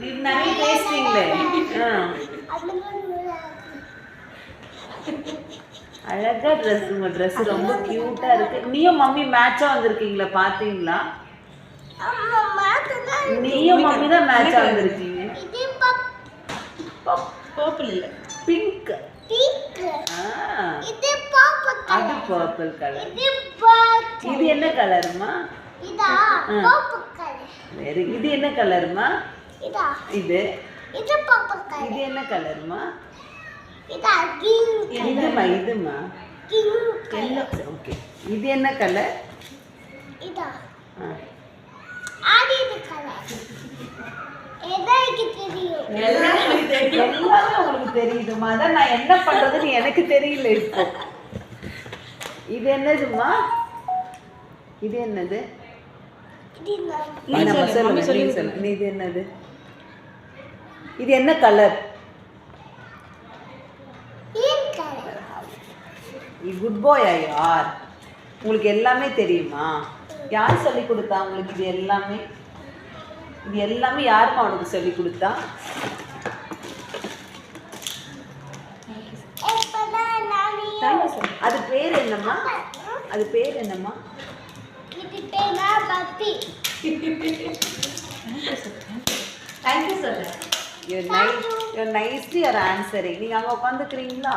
நீ நிறைய பேசுறீங்களே. அழகா ட்ரெஸ், உங்க ட்ரெஸ் ரொம்ப கியூட்டா இருக்கு. நீயும் மம்மி மேட்சா வந்திருக்கீங்களா, பாத்தீங்களா? நீயும் மம்மி தான் மேட்சா வந்திருக்கீங்க. பர்பிள் இல்ல, பிங்க். இது பர்பிள் கலர். இது என்ன கலர்மா? வெரி. இது என்ன கலர்மா? இது இது என்ன கலர்மா? இதுமா இதுமா எல்லோ. ஓகே. இது என்ன கலர்? எல்லாமே உங்களுக்கு தெரியுதுமா. அதான் நான் என்ன பண்றதுன்னு எனக்கு தெரியல இப்போ. இது என்னதுமா? இது என்னது? சொல்லு. இது என்னது? இது என்ன கலர்? குட் பாய் யார்? உங்களுக்கு எல்லாமே தெரியுமா? யார் சொல்லி கொடுத்தா உங்களுக்கு இது எல்லாமே? இது எல்லாமே யாருமா உனக்கு சொல்லி கொடுத்தா? அது பேர் என்னம்மா? அது பேர் என்னம்மா? You're nice. You're nicely answering. நீங்க அங்க உட்காந்துக்கிறீங்களா?